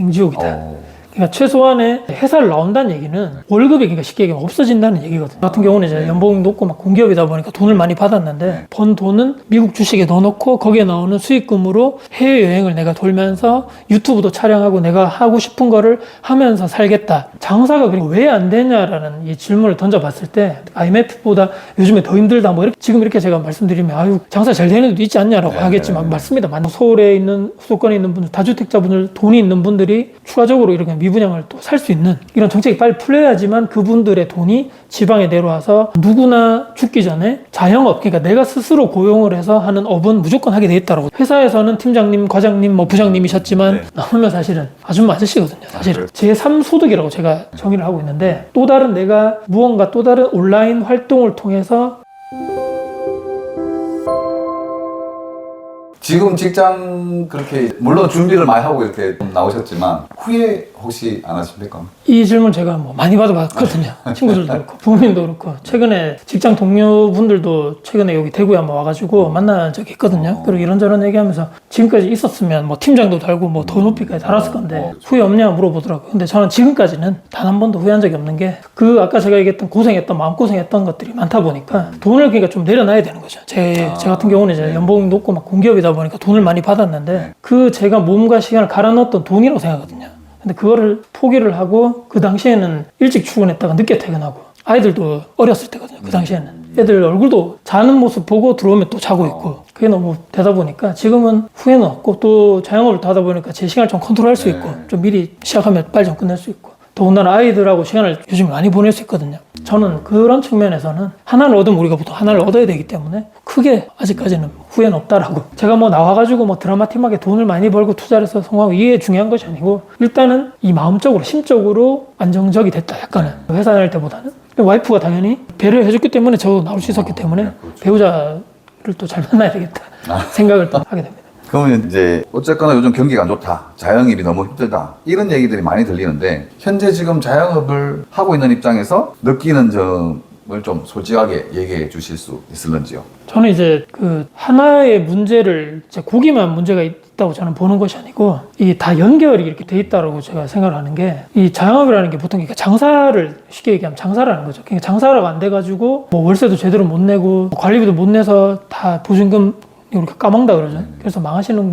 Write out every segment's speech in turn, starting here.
생지옥이다. 그러니까 최소한의 회사를 나온다는 얘기는 월급이 그러니까 쉽게 얘기하면 없어진다는 얘기거든요. 같은 경우는 이제 연봉이 높고 막 공기업이다 보니까 돈을 많이 받았는데 번 돈은 미국 주식에 넣어놓고 거기에 나오는 수익금으로 해외여행을 내가 돌면서 유튜브도 촬영하고 내가 하고 싶은 거를 하면서 살겠다. 장사가 왜 안 되냐라는 이 질문을 던져봤을 때 IMF보다 요즘에 더 힘들다 뭐 이렇게 지금 이렇게 제가 말씀드리면 아유 장사 잘 되는 데도 있지 않냐라고 하겠지만 맞습니다. 서울에 있는 수도권에 있는 분들 다주택자분들 돈이 있는 분들이 추가적으로 이렇게 미분양을 또 살 수 있는 이런 정책이 빨리 풀려야지만 그분들의 돈이 지방에 내려와서 누구나 죽기 전에 자영업, 그러니까 내가 스스로 고용을 해서 하는 업은 무조건 하게 돼 있다라고. 회사에서는 팀장님, 과장님, 뭐 부장님이셨지만 나오면 사실은 아줌마 아저씨거든요. 사실은 제3 소득이라고 제가 정의를 하고 있는데 또 다른 내가 무언가 또 다른 온라인 활동을 통해서 지금 직장 그렇게 물론 준비를 많이 하고 이렇게 나오셨지만 후회 혹시 안 하십니까? 이 질문 제가 뭐 많이 받아봤거든요. 친구들도 그렇고 부모님도 그렇고 최근에 직장 동료분들도 최근에 여기 대구에 한번 와가지고 만난 적이 있거든요. 그리고 이런저런 얘기하면서 지금까지 있었으면 뭐 팀장도 달고 뭐 더 높이까지 달았을 건데 후회 없냐 물어보더라고요. 근데 저는 지금까지는 단 한 번도 후회한 적이 없는 게 그 아까 제가 얘기했던 고생했던 마음고생했던 것들이 많다 보니까 돈을 그러니까 좀 내려놔야 되는 거죠. 제 같은 경우는 이제 연봉이 높고 막 공기업이다 보니까 돈을 많이 받았는데 그 제가 몸과 시간을 갈아 넣었던 돈이라고 생각하거든요. 근데 그거를 포기를 하고 그 당시에는 일찍 출근했다가 늦게 퇴근하고 아이들도 어렸을 때거든요. 그 당시에는 애들 얼굴도 자는 모습 보고 들어오면 또 자고 있고 그게 너무 되다 보니까 지금은 후회는 없고 또 자영업을 또 하다 보니까 제 시간을 좀 컨트롤할 수 있고 좀 미리 시작하면 빨리 좀 끝낼 수 있고 더군다나 아이들하고 시간을 요즘 많이 보낼 수 있거든요. 저는 그런 측면에서는 하나를 얻으면 우리가 보통 하나를 얻어야 되기 때문에 크게 아직까지는 후회는 없다라고. 제가 뭐 나와가지고 뭐 드라마틱하게 돈을 많이 벌고 투자를 해서 성공하고 이게 중요한 것이 아니고 일단은 이 마음적으로 심적으로 안정적이 됐다. 약간은 회사 다닐 때보다는. 와이프가 당연히 배려를 해줬기 때문에 저 나올 수 있었기 때문에 배우자를 또 잘 만나야 되겠다 생각을 또 하게 됩니다. 그러면 이제 어쨌거나 요즘 경기가 안 좋다, 자영업이 너무 힘들다 이런 얘기들이 많이 들리는데 현재 지금 자영업을 하고 있는 입장에서 느끼는 점을 좀 솔직하게 얘기해 주실 수 있을런지요? 저는 이제 그 하나의 문제를 이제 거기만 문제가 있다고 저는 보는 것이 아니고 이게 다 연결이 이렇게 돼 있다고 제가 생각을 하는 게 이 자영업이라는 게 보통 그러니까 장사를 쉽게 얘기하면 장사라는 거죠. 그러니까 장사라고 안 돼가지고 뭐 월세도 제대로 못 내고 관리비도 못 내서 다 보증금 이렇게 까먹는다 그러죠. 그래서 망하시는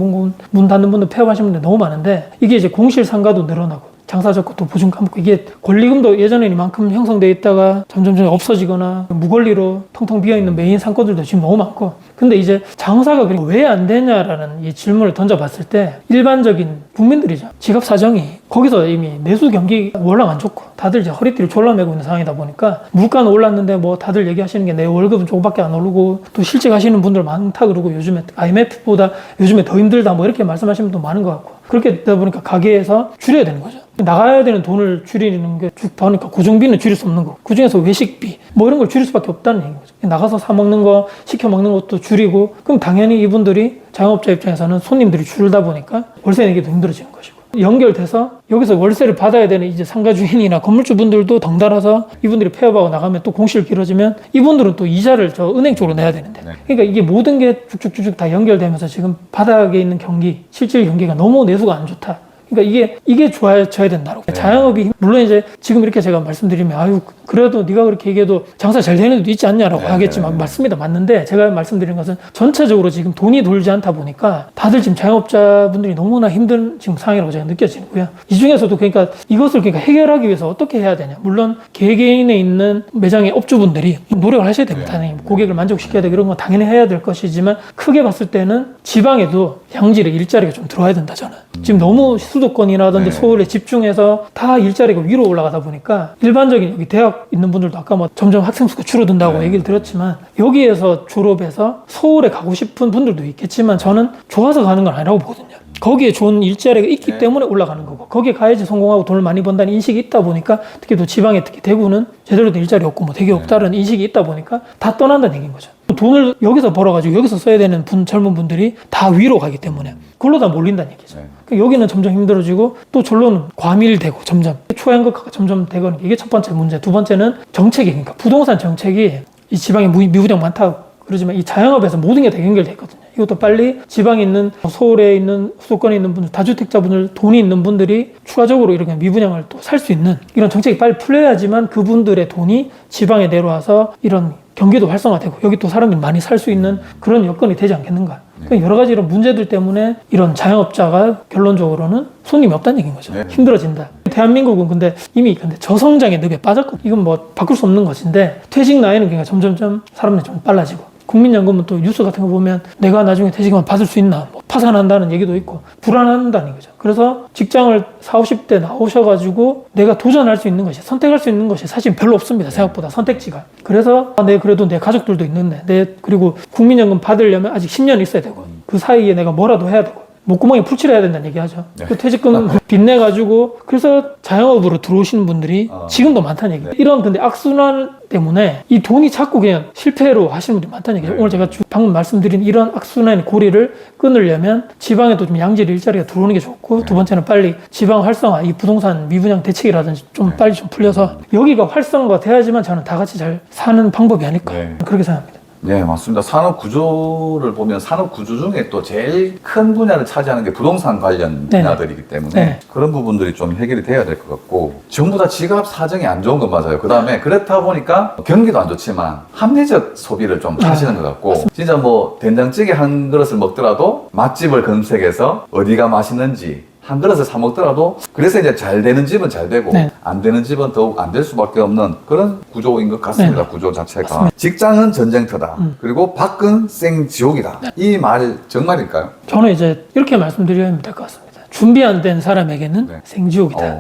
문 닫는 분들 폐업하시는 분들 너무 많은데 이게 이제 공실상가도 늘어나고 장사 적고 또 보증 까먹고 이게 권리금도 예전에 이만큼 형성돼 있다가 점점 없어지거나 무권리로 텅텅 비어있는 메인 상권들도 지금 너무 많고 근데 이제 장사가 왜 안 되냐라는 이 질문을 던져봤을 때 일반적인 국민들이죠. 지갑 사정이 거기서 이미 내수 경기 워낙 안 좋고 다들 이제 허리띠를 졸라매고 있는 상황이다 보니까 물가는 올랐는데 뭐 다들 얘기하시는 게 내 월급은 조금밖에 안 오르고 또 실직 하시는 분들 많다 그러고 요즘에 IMF보다 요즘에 더 힘들다 뭐 이렇게 말씀하시는 분도 많은 것 같고 그렇게 되다 보니까 가게에서 줄여야 되는 거죠. 나가야 되는 돈을 줄이는 게 쭉 더니까 고정비는 줄일 수 없는 거고 그중에서 외식비 뭐 이런 걸 줄일 수밖에 없다는 얘기인 거죠. 나가서 사 먹는 거 시켜 먹는 것도 줄이고 그럼 당연히 이분들이 자영업자 입장에서는 손님들이 줄다 보니까 월세 내기도 힘들어지는 것이고 연결돼서 여기서 월세를 받아야 되는 이제 상가 주인이나 건물주분들도 덩달아서 이분들이 폐업하고 나가면 또 공실 길어지면 이분들은 또 이자를 저 은행 쪽으로 내야 되는데 그러니까 이게 모든 게 쭉쭉쭉쭉 다 연결되면서 지금 바닥에 있는 경기 실질 경기가 너무 내수가 안 좋다. 그러니까 이게 좋아져야 된다고. 자영업이 물론 이제 지금 이렇게 제가 말씀드리면 아유 그래도 네가 그렇게 얘기해도 장사 잘 되는 데도 있지 않냐라고 하겠지만 맞습니다. 맞는데 제가 말씀드린 것은 전체적으로 지금 돈이 돌지 않다 보니까 다들 지금 자영업자분들이 너무나 힘든 지금 상황이라고 제가 느껴지고요. 이 중에서도 그러니까 이것을 그러니까 해결하기 위해서 어떻게 해야 되냐. 물론 개개인에 있는 매장의 업주분들이 노력을 하셔야 됩니다. 당연히 고객을 만족시켜야 되고 이런 건 당연히 해야 될 것이지만 크게 봤을 때는 지방에도 양질의 일자리가 좀 들어와야 된다 저는. 지금 너무 수도권이라든지 서울에 집중해서 다 일자리가 위로 올라가다 보니까 일반적인 여기 대학 있는 분들도 아까 뭐 점점 학생 수가 줄어든다고 얘기를 들었지만 여기에서 졸업해서 서울에 가고 싶은 분들도 있겠지만 저는 좋아서 가는 건 아니라고 보거든요. 거기에 좋은 일자리가 있기 때문에 올라가는 거고 거기에 가야지 성공하고 돈을 많이 번다는 인식이 있다 보니까 특히 또 지방에 특히 대구는 제대로 된 일자리 없고 뭐 되게 없다는 인식이 있다 보니까 다 떠난다는 얘기인 거죠. 돈을 여기서 벌어가지고 여기서 써야 되는 젊은 분들이 다 위로 가기 때문에 그걸로 다 몰린다는 얘기죠. 그러니까 여기는 점점 힘들어지고 또 절로는 과밀되고 점점 초연극화가 점점 되고 이게 첫 번째 문제. 두 번째는 정책이 그러니까 부동산 정책이 이 지방에 미분양 많다 그러지만 이 자영업에서 모든 게 다 연결돼 있거든요. 이것도 빨리 지방에 있는 서울에 있는 수도권에 있는 분들, 다주택자분들, 돈이 있는 분들이 추가적으로 이렇게 미분양을 또 살 수 있는 이런 정책이 빨리 풀려야지만 그분들의 돈이 지방에 내려와서 이런 경기도 활성화되고 여기 또 사람들이 많이 살 수 있는 그런 여건이 되지 않겠는가. 그러니까 여러 가지 이런 문제들 때문에 이런 자영업자가 결론적으로는 손님이 없다는 얘기인 거죠. 네. 힘들어진다. 대한민국은 근데 이미 저성장의 늪에 빠졌거든요. 이건 뭐 바꿀 수 없는 것인데 퇴직 나이는 그러니까 점점점 사람들이 좀 빨라지고 국민연금은 또 뉴스 같은 거 보면 내가 나중에 퇴직하면 받을 수 있나 뭐 파산한다는 얘기도 있고 불안한다는 거죠. 그래서 직장을 40, 50대 나오셔가지고 내가 도전할 수 있는 것이 선택할 수 있는 것이 사실 별로 없습니다. 생각보다 선택지가. 그래서 그래도 내 가족들도 있는데 그리고 국민연금 받으려면 아직 10년 있어야 되고 그 사이에 내가 뭐라도 해야 되고 목구멍에 풀칠을 해야 된다는 얘기하죠. 네. 그 퇴직금 빚내가지고 그래서 자영업으로 들어오시는 분들이 지금도 많다는 얘기예요. 이런 근데 악순환 때문에 이 돈이 자꾸 그냥 실패로 하시는 분들이 많다는 얘기죠. 네. 오늘 제가 방금 말씀드린 이런 악순환의 고리를 끊으려면 지방에도 좀 양질 일자리가 들어오는 게 좋고 두 번째는 빨리 지방 활성화, 이 부동산 미분양 대책이라든지 좀 빨리 좀 풀려서 여기가 활성화가 돼야지만 저는 다 같이 잘 사는 방법이 아닐까 그렇게 생각합니다. 네, 맞습니다. 산업 구조를 보면 산업 구조 중에 또 제일 큰 분야를 차지하는 게 부동산 관련 네네. 분야들이기 때문에 네. 그런 부분들이 좀 해결이 돼야 될 것 같고 전부 다 지갑 사정이 안 좋은 건 맞아요. 그 다음에 그렇다 보니까 경기도 안 좋지만 합리적 소비를 좀 하시는 것 같고 진짜 뭐 된장찌개 한 그릇을 먹더라도 맛집을 검색해서 어디가 맛있는지 한 그릇을 사 먹더라도 그래서 이제 잘 되는 집은 잘 되고 네. 안 되는 집은 더욱 안 될 수밖에 없는 그런 구조인 것 같습니다. 네. 구조 자체가. 맞습니다. 직장은 전쟁터다. 그리고 밖은 생지옥이다. 이 말 정말일까요? 저는 이제 이렇게 말씀드리면 될 것 같습니다. 준비 안 된 사람에게는 네. 생지옥이다.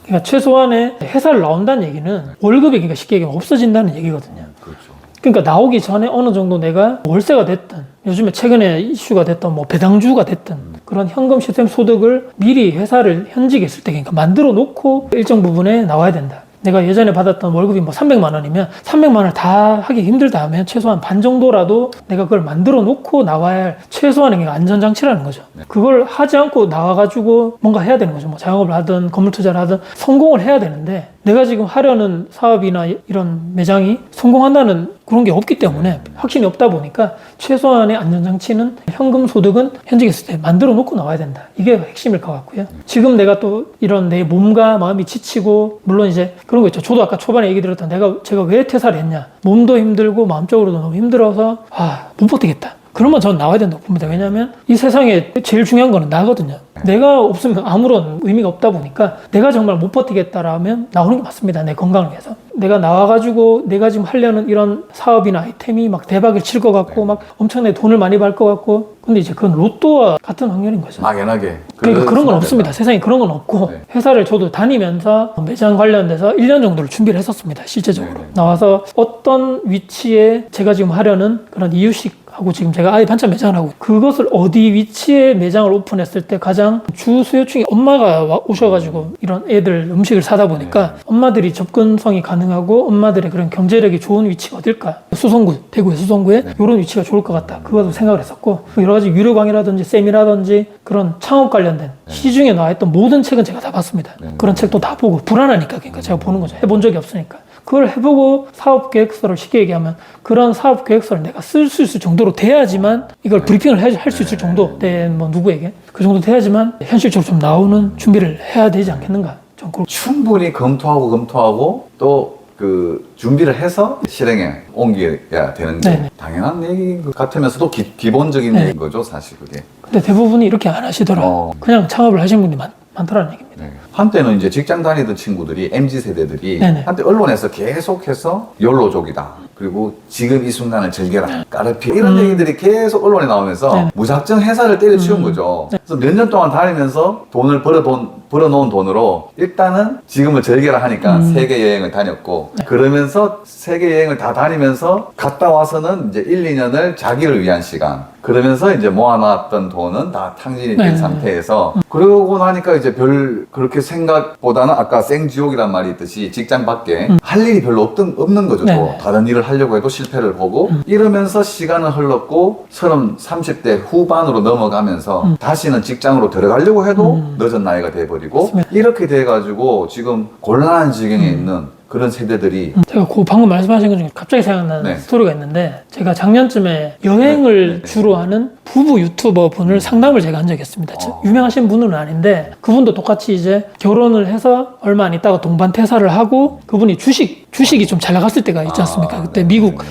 그러니까 최소한의 회사를 나온다는 얘기는 월급이 그러니까 쉽게 얘기하면 없어진다는 얘기거든요. 그렇죠. 그러니까 나오기 전에 어느 정도 내가 월세가 됐든 요즘에 최근에 이슈가 됐던 뭐 배당주가 됐든 그런 현금 시스템 소득을 미리 회사를 현직에 있을 때 그러니까 만들어 놓고 일정 부분에 나와야 된다. 내가 예전에 받았던 월급이 뭐 300만 원이면 300만 원을 다 하기 힘들다 하면 최소한 반 정도라도 내가 그걸 만들어 놓고 나와야 할 최소한의 안전장치라는 거죠. 그걸 하지 않고 나와가지고 뭔가 해야 되는 거죠. 뭐 자영업을 하든 건물 투자를 하든 성공을 해야 되는데 내가 지금 하려는 사업이나 이런 매장이 성공한다는 그런 게 없기 때문에 확신이 없다 보니까 최소한의 안전장치는 현금 소득은 현직에 있을 때 만들어 놓고 나와야 된다. 이게 핵심일 것 같고요. 지금 내가 또 이런 내 몸과 마음이 지치고 물론 이제 그런 거 있죠. 저도 아까 초반에 얘기 드렸던 제가 왜 퇴사를 했냐. 몸도 힘들고 마음적으로도 너무 힘들어서 못 버티겠다. 그러면 전 나와야 된다고 봅니다. 왜냐하면 이 세상에 제일 중요한 거는 나거든요. 내가 없으면 아무런 의미가 없다 보니까 내가 정말 못 버티겠다라면 나오는 게 맞습니다. 내 건강을 위해서. 내가 나와가지고 내가 지금 하려는 이런 사업이나 아이템이 막 대박을 칠 것 같고 막 엄청나게 돈을 많이 벌 것 같고 근데 이제 그건 로또와 같은 확률인 거죠. 막연하게. 그러니까 그런 건 없습니다. 세상에 그런 건 없고 네. 회사를 저도 다니면서 매장 관련돼서 1년 정도를 준비를 했었습니다. 실제적으로. 네네. 나와서 어떤 위치에 제가 지금 하려는 그런 이유식 하고 지금 제가 아예 반찬 매장을 하고 그것을 어디 위치에 매장을 오픈했을 때 가장 주 수요층이 엄마가 오셔가지고 이런 애들 음식을 사다 보니까 엄마들이 접근성이 가능하고 엄마들의 그런 경제력이 좋은 위치가 어딜까 수성구 대구의 수성구에 이런 위치가 좋을 것 같다 그것도 생각을 했었고 여러 가지 유료 강의라든지 세미라든지 그런 창업 관련된 시중에 나와있던 모든 책은 제가 다 봤습니다. 그런 책도 다 보고 불안하니까 그러니까 제가 보는 거죠. 해본 적이 없으니까. 그걸 해보고 사업 계획서를 쉽게 얘기하면 그런 사업 계획서를 내가 쓸 수 있을 정도로 돼야지만 이걸 브리핑을 할 수 있을 정도 뭐 누구에게 그 정도 돼야지만 현실적으로 좀 나오는 준비를 해야 되지 않겠는가. 좀 충분히 검토하고 또 그 준비를 해서 실행에 옮겨야 되는 게 네네. 당연한 얘기인 것 같으면서도 기본적인 얘기인 거죠, 사실 그게. 근데 대부분이 이렇게 안 하시더라고요. 그냥 창업을 하시는 분이 많더라는 얘기입니다. 네. 한때는 이제 직장 다니던 친구들이 MZ세대들이 네네. 한때 언론에서 계속해서 욜로족이다. 그리고 지금 이 순간을 즐겨라. 까르피 이런 얘기들이 계속 언론에 나오면서 네네. 무작정 회사를 때려치운 거죠. 그래서 몇 년 동안 다니면서 돈을 벌어놓은 돈으로 일단은 지금을 즐겨라 하니까 세계 여행을 다녔고 그러면서 세계 여행을 다 다니면서 갔다 와서는 이제 1, 2년을 자기를 위한 시간 그러면서 이제 모아놨던 돈은 다 탕진이 된 상태에서 그러고 나니까 이제 그렇게 생각보다는 아까 생지옥이란 말이 있듯이 직장 밖에 할 일이 별로 없는 거죠. 또 다른 일을 하려고 해도 실패를 보고 이러면서 시간은 흘렀고 30대 후반으로 넘어가면서 다시는 직장으로 들어가려고 해도 늦은 나이가 돼버리고 이렇게 돼가지고 지금 곤란한 지경에 있는 그런 세대들이 제가 그 방금 말씀하신 것 중에 갑자기 생각나는 네. 스토리가 있는데, 제가 작년쯤에 여행을 주로 하는 부부 유튜버 분을 상담을 제가 한 적이 있습니다. 유명하신 분은 아닌데, 그분도 똑같이 이제 결혼을 해서 얼마 안 있다가 동반 퇴사를 하고, 그분이 주식이 좀 잘 나갔을 때가 있지 않습니까? 그때 미국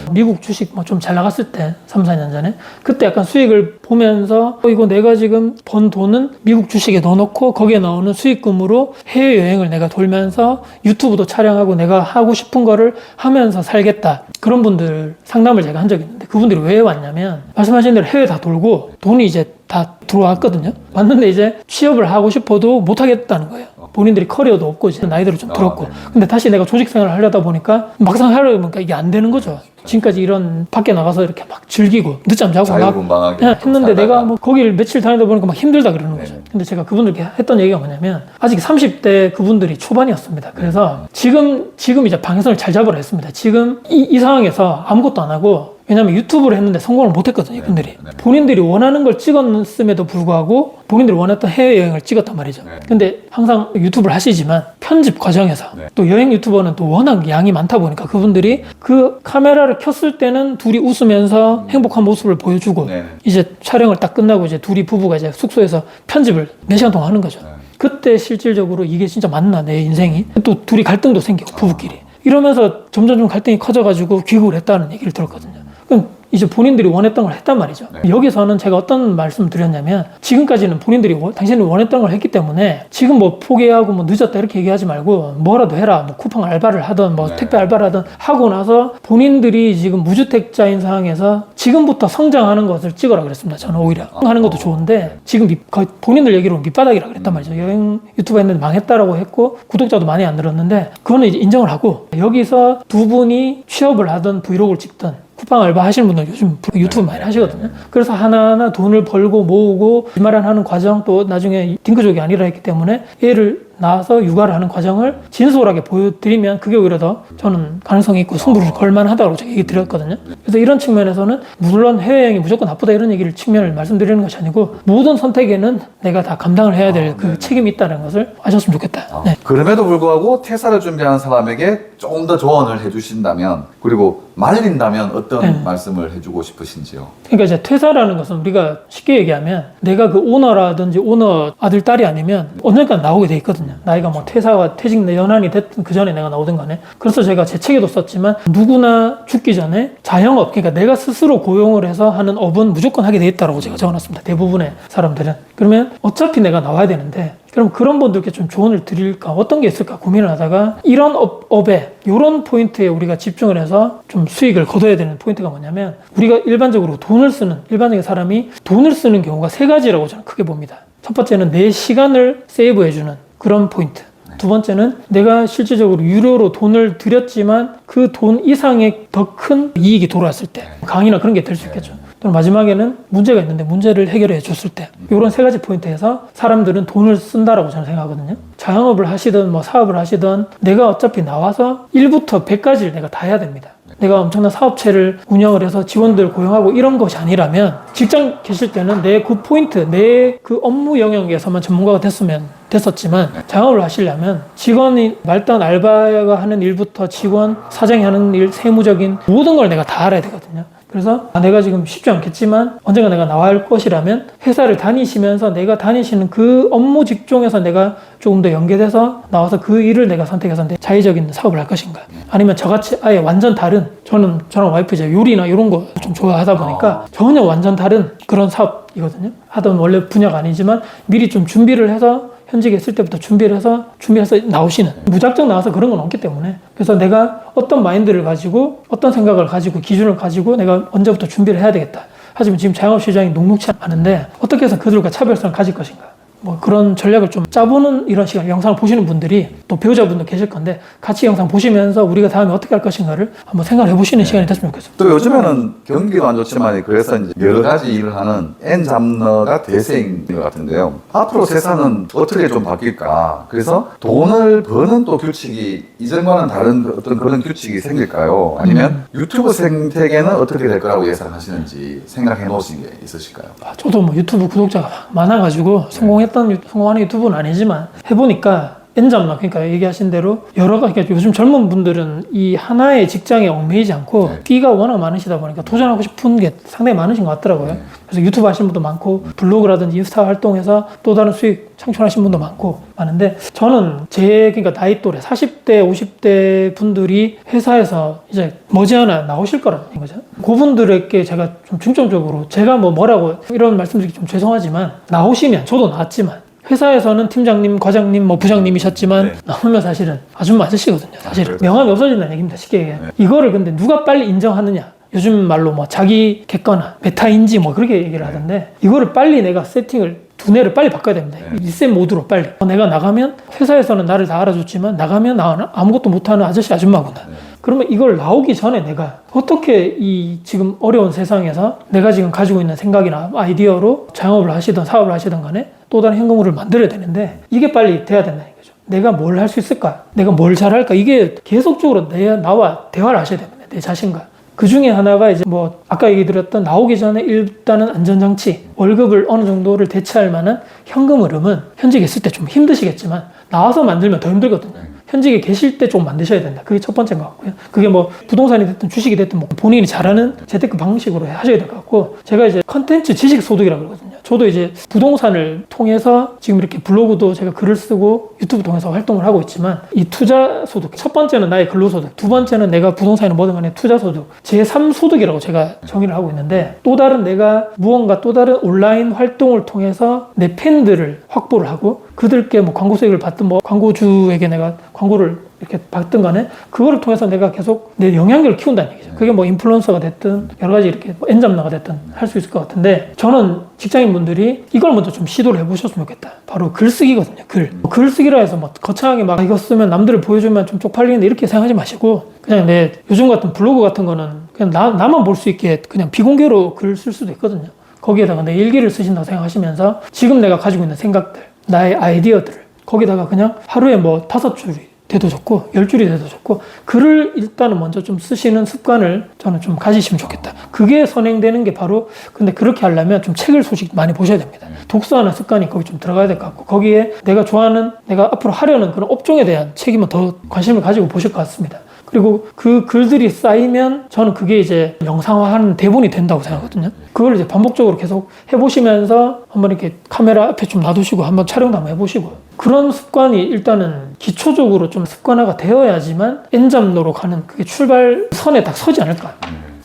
주식 뭐 좀 잘 나갔을 때, 3, 4년 전에. 그때 약간 수익을 보면서, 이거 내가 지금 번 돈은 미국 주식에 넣어놓고, 거기에 나오는 수익금으로 해외여행을 내가 돌면서 유튜브도 촬영하고 내가 하고 싶은 거를 하면서 살겠다. 그런 분들 상담을 제가 한 적이 있는데, 그분들이 왜 왔냐면, 말씀하신 대로 해외 다 돌고 돈이 이제 다 들어왔거든요. 왔는데 이제 취업을 하고 싶어도 못 하겠다는 거예요. 본인들이 커리어도 없고 이제 나이들을 좀 들었고. 근데 다시 내가 조직 생활을 하려다 보니까 막상 하려다 보니까 이게 안 되는 거죠. 지금까지 이런 밖에 나가서 이렇게 막 즐기고 늦잠 자고 막 자유분방하게 했는데 살다가. 내가 뭐 거기를 며칠 다니다 보니까 막 힘들다 그러는 거죠. 근데 제가 그분들께 했던 얘기가 뭐냐면, 아직 30대 그분들이 초반이었습니다. 그래서 지금 이제 방향성을 잘 잡으라 했습니다. 지금 이 상황에서 아무것도 안 하고, 왜냐면 유튜브를 했는데 성공을 못 했거든요, 이분들이. 본인들이 원하는 걸 찍었음에도 불구하고 본인들이 원했던 해외여행을 찍었단 말이죠. 근데 항상 유튜브를 하시지만 편집 과정에서 또 여행 유튜버는 또 워낙 양이 많다 보니까 그분들이 그 카메라를 켰을 때는 둘이 웃으면서 행복한 모습을 보여주고, 이제 촬영을 딱 끝나고 이제 둘이 부부가 이제 숙소에서 편집을 몇 시간 동안 하는 거죠. 그때 실질적으로 이게 진짜 맞나, 내 인생이? 또 둘이 갈등도 생기고, 부부끼리. 이러면서 점점 갈등이 커져가지고 귀국을 했다는 얘기를 들었거든요. 그럼 이제 본인들이 원했던 걸 했단 말이죠. 여기서는 제가 어떤 말씀을 드렸냐면, 지금까지는 본인들이 당신이 원했던 걸 했기 때문에 지금 뭐 포기하고 뭐 늦었다 이렇게 얘기하지 말고 뭐라도 해라. 뭐 쿠팡 알바를 하든 뭐 택배 알바를 하든 하고 나서 본인들이 지금 무주택자인 상황에서 지금부터 성장하는 것을 찍어라 그랬습니다. 저는 오히려 하는 것도 좋은데, 지금 거의 본인들 얘기로 밑바닥이라 그랬단 말이죠. 여행 유튜브 했는데 망했다라고 했고 구독자도 많이 안 늘었는데, 그거는 이제 인정을 하고, 여기서 두 분이 취업을 하든 브이로그를 찍든, 쿠팡 알바 하시는 분들 요즘 유튜브 많이 하시거든요. 그래서 하나하나 돈을 벌고 모으고 마련하는 과정, 또 나중에 딩크족이 아니라 했기 때문에 애를 낳아서 육아를 하는 과정을 진솔하게 보여드리면 그게 오히려 더 저는 가능성이 있고 승부를 걸만하다고 제가 얘기 드렸거든요. 그래서 이런 측면에서는 물론 해외여행이 무조건 나쁘다 이런 얘기를 측면을 말씀드리는 것이 아니고, 모든 선택에는 내가 다 감당을 해야 될 그 책임이 있다는 것을 아셨으면 좋겠다. 그럼에도 불구하고 퇴사를 준비하는 사람에게 조금 더 조언을 해주신다면, 그리고 말린다면 어떤 말씀을 해주고 싶으신지요? 그러니까 이제 퇴사라는 것은 우리가 쉽게 얘기하면, 내가 그 오너라든지 오너 아들, 딸이 아니면 언젠가 나오게 돼 있거든요. 나이가 뭐 퇴사와 퇴직 연한이 됐든 그 전에 내가 나오든 간에. 그래서 제가 제 책에도 썼지만, 누구나 죽기 전에 자영업, 그러니까 내가 스스로 고용을 해서 하는 업은 무조건 하게 돼 있다고 제가 적어놨습니다. 대부분의 사람들은. 그러면 어차피 내가 나와야 되는데, 그럼 그런 분들께 좀 조언을 드릴까, 어떤 게 있을까 고민을 하다가, 이런 업에 이런 포인트에 우리가 집중을 해서 좀 수익을 거둬야 되는 포인트가 뭐냐면, 우리가 일반적으로 일반적인 사람이 돈을 쓰는 경우가 세 가지라고 저는 크게 봅니다. 첫 번째는 내 시간을 세이브해주는 그런 포인트. 두 번째는 내가 실질적으로 유료로 돈을 들였지만 그 돈 이상의 더 큰 이익이 돌아왔을 때, 강의나 그런 게 될 수 있겠죠. 또는 마지막에는 문제가 있는데 문제를 해결해 줬을 때, 이런 세 가지 포인트에서 사람들은 돈을 쓴다라고 저는 생각하거든요. 자영업을 하시든 뭐 사업을 하시든 내가 어차피 나와서 1부터 100까지를 내가 다 해야 됩니다. 내가 엄청난 사업체를 운영을 해서 직원들 고용하고 이런 것이 아니라면, 직장 계실 때는 내 그 포인트, 내 그 업무 영역에서만 전문가가 됐었지만, 자영업을 하시려면 직원이 말단 알바가 하는 일부터 직원, 사장이 하는 일, 세무적인 모든 걸 내가 다 알아야 되거든요. 그래서 내가 지금 쉽지 않겠지만 언젠가 내가 나와야 할 것이라면, 회사를 다니시면서 내가 다니시는 그 업무 직종에서 내가 조금 더 연계돼서 나와서 그 일을 내가 선택해서 내 자의적인 사업을 할 것인가, 아니면 저같이 아예 완전 다른, 저랑 와이프 이제 요리나 이런 거 좀 좋아하다 보니까 전혀 완전 다른 그런 사업이거든요. 하던 원래 분야가 아니지만 미리 좀 준비를 해서, 현직에 있을 때부터 준비해서 나오시는, 무작정 나와서 그런 건 없기 때문에. 그래서 내가 어떤 마인드를 가지고, 어떤 생각을 가지고, 기준을 가지고 내가 언제부터 준비를 해야 되겠다. 하지만 지금 자영업 시장이 녹록치 않은데 어떻게 해서 그들과 차별성을 가질 것인가, 뭐 그런 전략을 좀 짜보는 이런 시간, 영상을 보시는 분들이 또 배우자분도 계실 건데, 같이 영상 보시면서 우리가 다음에 어떻게 할 것인가를 한번 생각을 해보시는 시간이 됐으면 좋겠습니다. 또 요즘에는 경기도 안 좋지만, 그래서 이제 여러 가지 일을 하는 N잡러가 대세인 것 같은데요. 앞으로 세상은 어떻게 좀 바뀔까? 그래서 돈을 버는 또 규칙이 이전과는 다른 어떤 그런 규칙이 생길까요? 아니면 유튜브 생태계는 어떻게 될 거라고 예상하시는지 생각해 놓으신 게 있으실까요? 저도 뭐 유튜브 구독자가 많아가지고 성공하는 유튜브는 아니지만, 해보니까 N잡나 그러니까 얘기하신 대로 여러 가지 그러니까 요즘 젊은 분들은 이 하나의 직장에 얽매이지 않고 네. 끼가 워낙 많으시다 보니까 도전하고 싶은 게 상당히 많으신 것 같더라고요. 네. 그래서 유튜브 하시는 분도 많고 블로그라든지 인스타 활동해서 또 다른 수익 창출하신 분도 많은데 저는 제 그러니까 나이 또래 40대 50대 분들이 회사에서 이제 머지않아 나오실 거라는 거죠. 그분들에게 제가 좀 중점적으로 제가 뭐라고 이런 말씀드리기 좀 죄송하지만 나오시면 저도 나왔지만 회사에서는 팀장님, 과장님, 뭐 부장님이셨지만 네. 나오면 사실은 아줌마 아저씨거든요. 사실은 그래서? 명함이 없어진다는 얘기입니다. 쉽게 얘기하면. 네. 이거를 근데 누가 빨리 인정하느냐? 요즘 말로 뭐 자기 객관화, 메타인지 뭐 그렇게 얘기를 하던데 이거를 빨리 내가 세팅을 두뇌를 빨리 바꿔야 됩니다. 네. 리셋 모드로 빨리. 내가 나가면 회사에서는 나를 다 알아줬지만 나가면 나 아무것도 못하는 아저씨 아줌마구나. 네. 그러면 이걸 나오기 전에 내가 어떻게 이 지금 어려운 세상에서 내가 지금 가지고 있는 생각이나 아이디어로 자영업을 하시든 사업을 하시든 간에 또 다른 현금을 만들어야 되는데 이게 빨리 돼야 된다는 거죠. 내가 뭘 할 수 있을까? 내가 뭘 잘할까? 이게 계속적으로 나와 대화를 하셔야 됩니다. 내 자신과. 그 중에 하나가 이제 뭐 아까 얘기 드렸던 나오기 전에 일단은 안전장치 월급을 어느 정도를 대체할 만한 현금 흐름은 현직에 있을 때 좀 힘드시겠지만 나와서 만들면 더 힘들거든요. 현직에 계실 때 좀 만드셔야 된다. 그게 첫 번째인 것 같고요. 그게 뭐 부동산이 됐든 주식이 됐든 뭐 본인이 잘하는 재테크 방식으로 하셔야 될 것 같고 제가 이제 컨텐츠 지식 소득이라고 그러거든요. 저도 이제 부동산을 통해서 지금 이렇게 블로그도 제가 글을 쓰고 유튜브 통해서 활동을 하고 있지만 이 투자 소득 첫 번째는 나의 근로소득 두 번째는 내가 부동산이나 뭐든 간에 투자 소득 제3 소득이라고 제가 정의를 하고 있는데 또 다른 내가 무언가 또 다른 온라인 활동을 통해서 내 팬들을 확보를 하고 그들께 뭐 광고 수익을 받든 뭐 광고주에게 내가 광고를 이렇게 받든 간에 그거를 통해서 내가 계속 내 영향력을 키운다는 얘기죠. 그게 뭐 인플루언서가 됐든 여러 가지 이렇게 뭐 N잡나가 됐든 할 수 있을 것 같은데 저는 직장인분들이 이걸 먼저 좀 시도를 해보셨으면 좋겠다. 바로 글쓰기거든요. 글쓰기라 해서 뭐 거창하게 막 이거 쓰면 남들을 보여주면 좀 쪽팔리는데 이렇게 생각하지 마시고 그냥 내 요즘 같은 블로그 같은 거는 그냥 나만 볼 수 있게 그냥 비공개로 글 쓸 수도 있거든요. 거기에다가 내 일기를 쓰신다고 생각하시면서 지금 내가 가지고 있는 생각들, 나의 아이디어들을 거기다가 그냥 하루에 뭐 5줄이 돼도 좋고 10줄이 돼도 좋고 글을 일단은 먼저 좀 쓰시는 습관을 저는 좀 가지시면 좋겠다. 그게 선행되는 게 바로 근데 그렇게 하려면 좀 책을 소식 많이 보셔야 됩니다. 독서하는 습관이 거기 좀 들어가야 될 것 같고 거기에 내가 좋아하는 내가 앞으로 하려는 그런 업종에 대한 책이면 더 관심을 가지고 보실 것 같습니다. 그리고 그 글들이 쌓이면 저는 그게 이제 영상화하는 대본이 된다고 생각하거든요. 그걸 이제 반복적으로 계속 해보시면서 한번 이렇게 카메라 앞에 좀 놔두시고 한번 촬영도 한번 해보시고 그런 습관이 일단은 기초적으로 좀 습관화가 되어야지만 N잡로로 가는 그게 출발선에 딱 서지 않을까.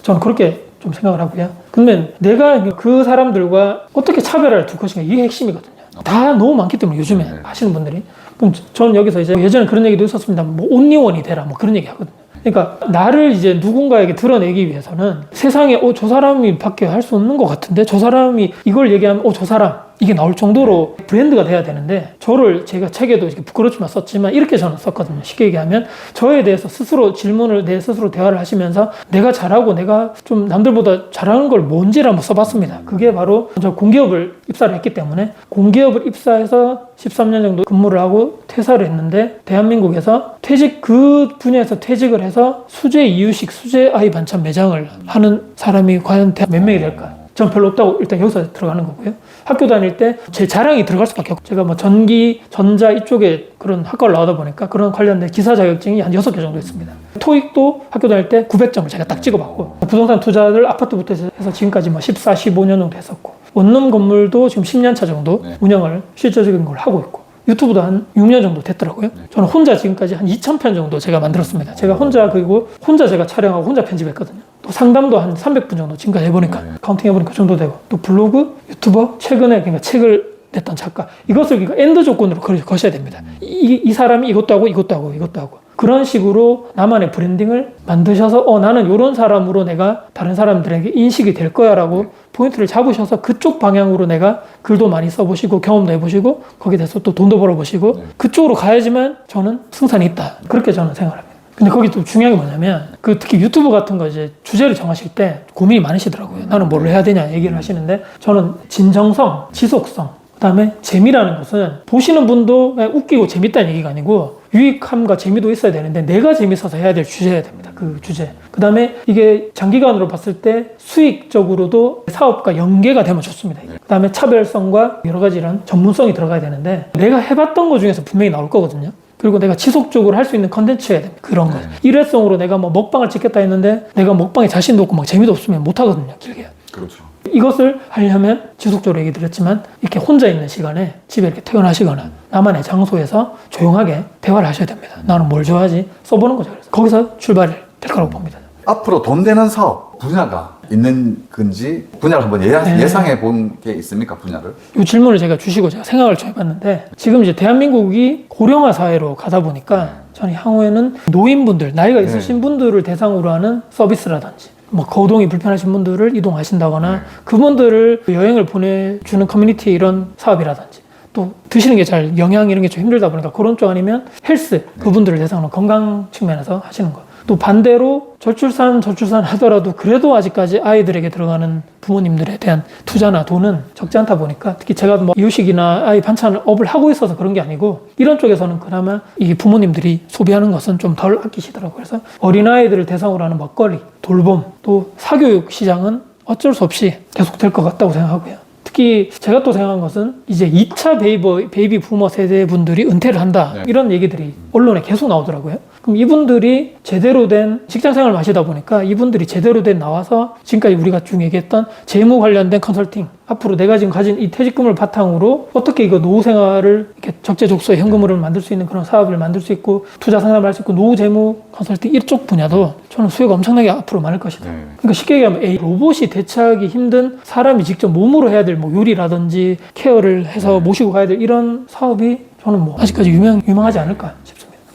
저는 그렇게 좀 생각을 하고요. 근데 내가 그 사람들과 어떻게 차별화를 둘 것인가 이게 핵심이거든요. 다 너무 많기 때문에 요즘에 하시는 분들이. 그럼 저는 여기서 이제 예전에 그런 얘기도 있었습니다. 뭐 온리원이 되라 뭐 그런 얘기 하거든요. 그러니까 나를 이제 누군가에게 드러내기 위해서는 세상에 저 사람이 밖에 할 수 없는 것 같은데 저 사람이 이걸 얘기하면 저 사람 이게 나올 정도로 브랜드가 돼야 되는데 저를 제가 책에도 이렇게 부끄럽지만 썼지만 이렇게 저는 썼거든요. 쉽게 얘기하면 저에 대해서 스스로 질문을 내 스스로 대화를 하시면서 내가 잘하고 내가 좀 남들보다 잘하는 걸 뭔지를 한번 써봤습니다. 그게 바로 저 공기업을 입사를 했기 때문에 공기업을 입사해서 13년 정도 근무를 하고 퇴사를 했는데 대한민국에서 그 분야에서 퇴직을 해서 수제 이유식 수제 아이 반찬 매장을 하는 사람이 과연 몇 명이 될까? 전 별로 없다고 일단 여기서 들어가는 거고요. 학교 다닐 때 제 자랑이 들어갈 수밖에 없고 제가 뭐 전기, 전자 이쪽에 그런 학과를 나오다 보니까 그런 관련된 기사 자격증이 한 6개 정도 있습니다. 토익도 학교 다닐 때 900점을 제가 딱 찍어봤고 부동산 투자를 아파트부터 해서 지금까지 뭐 14, 15년 정도 했었고 원룸 건물도 지금 10년 차 정도 운영을 실질적인 걸 하고 있고 유튜브도 한 6년 정도 됐더라고요. 저는 혼자 지금까지 한 2,000편 정도 제가 만들었습니다. 제가 혼자 그리고 혼자 제가 촬영하고 혼자 편집했거든요. 또 상담도 한 300분 정도 지금까지 해보니까 카운팅 해보니까 그 정도 되고 또 블로그, 유튜버, 최근에 그러니까 책을 냈던 작가 이것을 그러니까 엔드 조건으로 거셔야 됩니다. 이 사람이 이것도 하고 이것도 하고 이것도 하고 그런 식으로 나만의 브랜딩을 만드셔서 나는 이런 사람으로 내가 다른 사람들에게 인식이 될 거야 라고 포인트를 잡으셔서 그쪽 방향으로 내가 글도 많이 써보시고 경험도 해보시고 거기에 대해서 또 돈도 벌어보시고 그쪽으로 가야지만 저는 승산이 있다. 그렇게 저는 생각합니다. 근데 거기 또 중요한 게 뭐냐면 특히 유튜브 같은 거 이제 주제를 정하실 때 고민이 많으시더라고요. 나는 뭘 해야 되냐 얘기를 하시는데 저는 진정성, 지속성 그다음에 재미라는 것은 보시는 분도 그냥 웃기고 재밌다는 얘기가 아니고 유익함과 재미도 있어야 되는데 내가 재밌어서 해야 될 주제여야 됩니다. 그 주제. 그다음에 이게 장기간으로 봤을 때 수익적으로도 사업과 연계가 되면 좋습니다. 그다음에 차별성과 여러 가지 이런 전문성이 들어가야 되는데 내가 해봤던 것 중에서 분명히 나올 거거든요. 그리고 내가 지속적으로 할 수 있는 컨텐츠여야 됩니다. 그런 거. 일회성으로 내가 뭐 먹방을 찍겠다 했는데 내가 먹방에 자신도 없고 막 재미도 없으면 못 하거든요. 길게. 그렇죠. 이것을 하려면 지속적으로 얘기 드렸지만 이렇게 혼자 있는 시간에 집에 이렇게 퇴근하시거나 나만의 장소에서 조용하게 대화를 하셔야 됩니다. 나는 뭘 좋아하지? 써보는 거죠. 그래서 거기서 출발이 될 거라고 봅니다. 앞으로 돈 되는 사업 분야가 있는 건지 분야를 한번 예상해 본 게 있습니까? 분야를? 이 질문을 제가 주시고 제가 생각을 좀 해봤는데 지금 이제 대한민국이 고령화 사회로 가다 보니까 저는 향후에는 노인분들, 나이가 있으신 분들을 대상으로 하는 서비스라든지 뭐 거동이 불편하신 분들을 이동하신다거나 그분들을 여행을 보내주는 커뮤니티 이런 사업이라든지 또 드시는 게 잘 영양 이런 게 좀 힘들다 보니까 그런 쪽 아니면 헬스 그분들을 대상으로 건강 측면에서 하시는 거. 또 반대로 저출산 하더라도 그래도 아직까지 아이들에게 들어가는 부모님들에 대한 투자나 돈은 적지 않다 보니까 특히 제가 뭐 이유식이나 아이 반찬을 업을 하고 있어서 그런 게 아니고 이런 쪽에서는 그나마 이 부모님들이 소비하는 것은 좀 덜 아끼시더라고요. 그래서 어린아이들을 대상으로 하는 먹거리, 돌봄, 또 사교육 시장은 어쩔 수 없이 계속 될 것 같다고 생각하고요. 특히 제가 또 생각한 것은 이제 2차 베이비 부머 세대분들이 은퇴를 한다. 이런 얘기들이 언론에 계속 나오더라고요. 그럼 이분들이 제대로 된 직장 생활을 하시다 보니까 이분들이 제대로 된 나와서 지금까지 우리가 쭉 얘기했던 재무 관련된 컨설팅 앞으로 내가 지금 가진 이 퇴직금을 바탕으로 어떻게 이거 노후 생활을 이렇게 적재적소에 현금흐름을 만들 수 있는 그런 사업을 만들 수 있고 투자 상담을 할 수 있고 노후 재무 컨설팅 이쪽 분야도 저는 수요가 엄청나게 앞으로 많을 것이다. 그러니까 쉽게 얘기하면 로봇이 대체하기 힘든 사람이 직접 몸으로 해야 될 뭐 요리라든지 케어를 해서 모시고 가야 될 이런 사업이 저는 뭐 아직까지 유명하지 않을까.